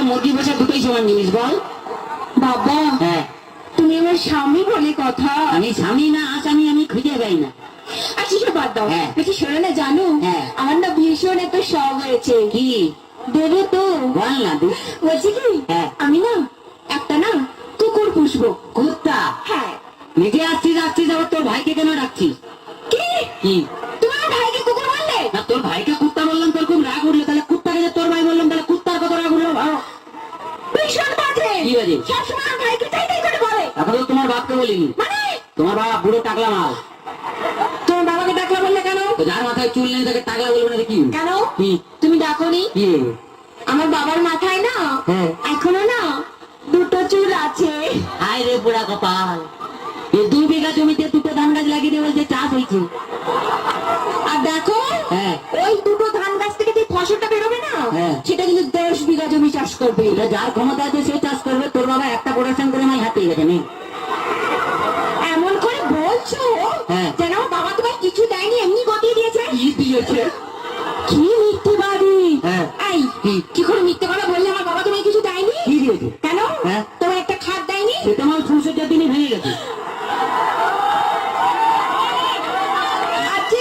মুরগি বসে দুটোই সমান জিনিস বল। বাবা হ্যাঁ, তুমি আমার স্বামী বলে কথা। আমি স্বামী না আসামি, আমি খুঁজে পাই না। আচ্ছা সে বাদ দাও। হ্যাঁ। বলছি শোনো না, জানো হ্যাঁ। আমার না ভীষণ এত শখ হয়েছে। কি দেবে তো? বল না তুই। বলছি কি, হ্যাঁ। আমি না একটা না কুকুর পুষবো। কুত্তা? হ্যাঁ। নিজে আসছিস আসছিস, আবার তোর ভাইকে কেন ডাকছিস? কি কি তুমি আমার ভাইকে কুকুর বললে? না, তোর ভাইকে কুত্তা বললাম তোর খুব রাগ উঠলো, তাহলে কুত্তাকে যে তোর ভাই বললাম তাহলে কুত্তার কত রাগ উঠলো ভালো। ভীষণ বাজে। কি বাজে? সবসময় আমার ভাইকে তাই তাই করে বলে। এখন তো তোমার বাপকে বলিনি, মানে তোমার বাবা বুড়ো টাকলা মাল। তোমার বাবাকে ডাকলা বললে কেন? তো যার মাথায় চুল নেই তাকে টাকলা বলবে না কি? কেন কি তুমি ডাকোনি? কি? আমার বাবার মাথায় না হ্যাঁ। এখনো না দুটো চুল আছে। আয় রে বুড়া কপাল, এই 2 বিঘা জমিতে 2টো ধান গাছ লাগিয়ে দিয়ে বলছে চাষ হয়েছে। আর দেখো হ্যাঁ। ওই দুটো ধান গাছ থেকে যে ফসলটা বেরোবে না, হ্যাঁ। সেটা কিন্তু 10 বিঘা জমি চাষ করবে। এটা যার ক্ষমতা আছে সে চাষ করবে, তোর বাবা একটা প্রোডাকশন করে আমার হাতে গেছে নেই। এমন করে বলছো হ্যাঁ। যেন আমার বাবা তোমায় কিছু দেয়নি, এমনি গতিয়ে দিয়েছে। কি দিয়েছে? কি মিথ্যে বাড়ি। হ্যাঁ। এই কি করে মিথ্যে কথা বললে আমার বাবা তোমায় কিছু দেয়নি? কি দিয়েছে? কেন হ্যাঁ। তোমার একটা খাট দেয়নি? সেটা আমার ফুলসজ্জার দিনই ভেঙে গেছে। আজকে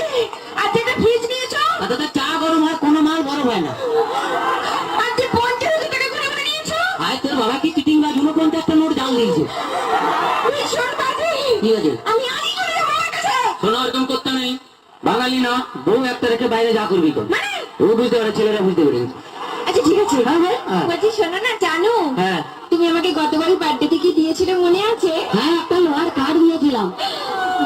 আজকে একটা ফ্রিজ নিয়েছো? তাতে তো চা গরম হয়, কোনো মাল বরফ হয় না। আজকে 50,000 টাকা করে করে নিয়েছো? আয় তোর বাবা কি চিটিং বাজ, 49টা নোট জাল দিয়েছে। ভীষণ বাজে। কি হয়েছে? আমি আনি করে আমার কাছে। শোনো, এরকম করতে নেই, বাঙালি না, বউ একটা রেখে বাইরে যা করবি তো। মানে ও বুঝতে পারে, ছেলেরা বুঝতে পেরে গেছে। আচ্ছা ঠিক আছে। হ্যাঁ, হ্যাঁ, হ্যাঁ। বলছি শোনো না, জানো হ্যাঁ। তুমি আমাকে গতবার বার্থডেতে কি দিয়েছিলে মনে আছে? হ্যাঁ, একটা লোহার কাঠ দিয়েছিলাম।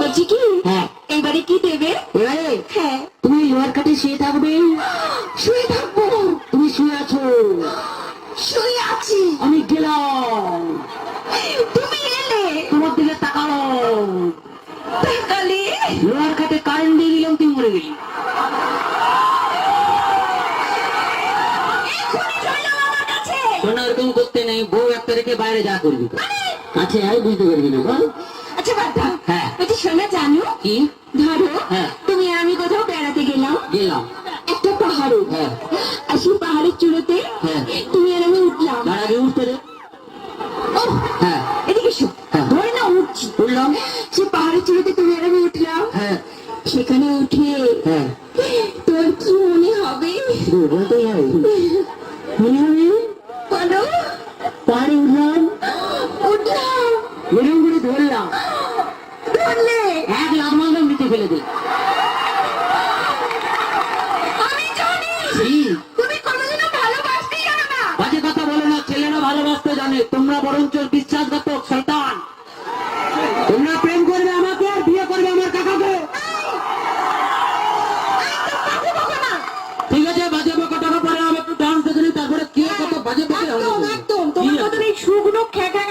বলছি কি হ্যাঁ। এবারে কি দেবে? এবারে হ্যাঁ। তুমি লোহার কাঠে শুয়ে থাকবে। শুয়ে থাকবো? তুমি শুয়ে আছো, শুয়ে আছি। আমি গেলাম, তুমি এলে, তোমার দিকে তাকালো, তাকালে লোহার কাঠে কারেন্ট দিয়ে দিলাম, তুই মরে গেলি। এক্ষুনি চলে যাও আমার কাছে। শোনো, এরকম করতে নেই, বউ একটা রেখে বাইরে যা করবি তো। আচ্ছা, আমি বুঝতে পারবি না বল। আচ্ছা বাদ দাও। হ্যাঁ। বলছি শোনো, জানো কি? ধরো হ্যাঁ। তুমি আর আমি কোথাও বেড়াতে গেলাম গেলাম। একটা পাহাড়ে। হ্যাঁ। আর সেই পাহাড়ের চূড়োতে হ্যাঁ। তুমি আর আমি উঠলাম। তার আগে উঠতে দে। ও হ্যাঁ। এদিকে এসো। হ্যাঁ। ধরে না উঠছি। উঠলাম। সে পাহাড়ের চূড়োতে তুমি আর আমি উঠলাম। হ্যাঁ। সেখানে উঠে হ্যাঁ। তোর কি মনে হবে? বলতেই হবে, মনে হবে বলো। পাহাড়ে উঠলাম, উঠলাম, এরকম করে ধরলাম, ধরলে 1 লাখ মালটা নিচে ফেলে দিল। আমি জানি কি? তুমি কোনোদিনও ভালোবাসতেই জানো না। বাজে কথা বলো না, ছেলেরা ভালোবাসতে জানে, তোমরা বরঞ্চ বিশ্বাসঘাতক শয়তান। তোমরা প্রেম করবে আমাকে আর বিয়ে করবে আমার কাকাকে। বাজে বকো না। ঠিক আছে, বাজে বকাটাকে পরে আমি একটু ডান্স দেখে নিই, তারপরে কে কত বাজে বকে হবে। একদম একদম তোমার মতন এই শুকনো খ্যাঁকা